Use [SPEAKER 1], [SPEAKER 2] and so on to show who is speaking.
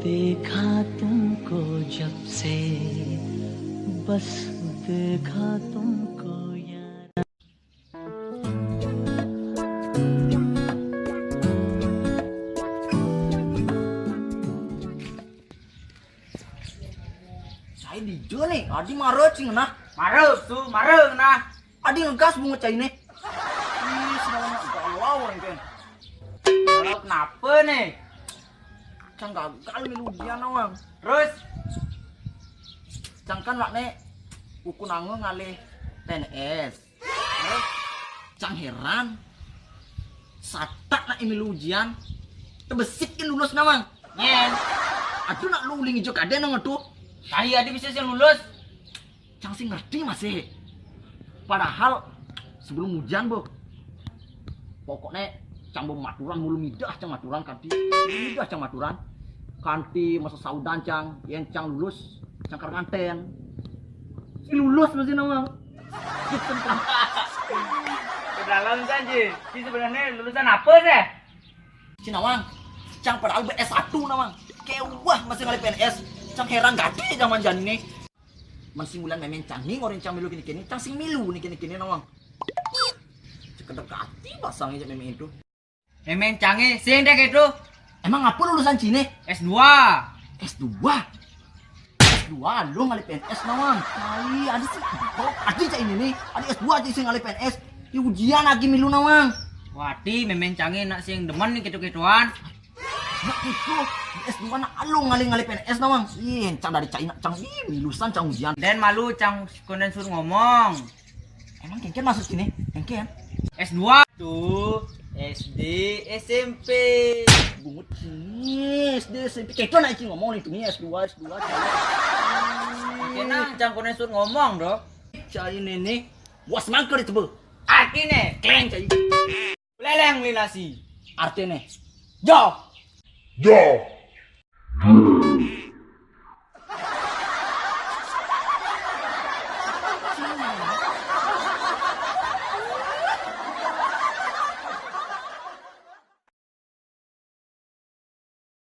[SPEAKER 1] देखा तुमको जब से बस देखा तुमको यार.
[SPEAKER 2] Saya di nih, adi marah cing nah.
[SPEAKER 3] Marah nah.
[SPEAKER 2] Adi ngegas bunga cai nih. Ih, semuanya galau kan.
[SPEAKER 3] Kalau kenapa nih?
[SPEAKER 2] Cang gagal milu ujian awang.
[SPEAKER 3] Terus
[SPEAKER 2] Cang kan wakne uku nango ngalih PNS. Terus cang heran. Satak nak milu ujian. Tebesikin lulus namang.
[SPEAKER 3] nyen,
[SPEAKER 2] Aduh nak luling hijau kade nang tuh.
[SPEAKER 3] tadi adi bisa sih lulus.
[SPEAKER 2] Cang sih ngerti masih. Padahal sebelum ujian bu, pokoknya cang maturan mulu midah cang maturan kanti, midah cang maturan, kanti masa saudan cang, yang cang lulus, cang karnganten, si lulus masih nama. Gitu kan.
[SPEAKER 3] Ke dalam janji. Ini sebenarnya lulusan apa sih?
[SPEAKER 2] Si nawang, cang padahal BS1 nawang, kewah masih ngalih PNS, cang heran gade zaman jan ini. Masih bulan memang canging orang cang milu kini cang sing milu nih kini nawang. Cekedek hati basangnya memang itu.
[SPEAKER 3] Memang canggih, sing deh gitu.
[SPEAKER 2] Emang apa lulusan Cine?
[SPEAKER 3] S2.
[SPEAKER 2] S2? S2 lu ngalih PNS nawang. Kali ada sih. Oh, ada cak ini nih. Ada S2 aja sih ngalih PNS. Di ujian lagi milu nawang.
[SPEAKER 3] Wati memang canggih nak sing demen nih gitu-gituan.
[SPEAKER 2] Nah itu di S2 nak lu ngalih PNS nawang. Ih, cang dari China cang milusan cang ujian.
[SPEAKER 3] Dan malu cang konden suruh ngomong.
[SPEAKER 2] Emang kengken masuk sini? Kengken?
[SPEAKER 3] S2 tuh SD SMP.
[SPEAKER 2] Bungut sini SD SMP. Kengken nak ngomong itu nih S2 S2.
[SPEAKER 3] Kenang cang konden suruh ngomong doh.
[SPEAKER 2] Cai ini was mangkel itu bu.
[SPEAKER 3] Artinya
[SPEAKER 2] Kleng cai.
[SPEAKER 3] leleng linasi.
[SPEAKER 2] Artinya. Jo.
[SPEAKER 4] Yo!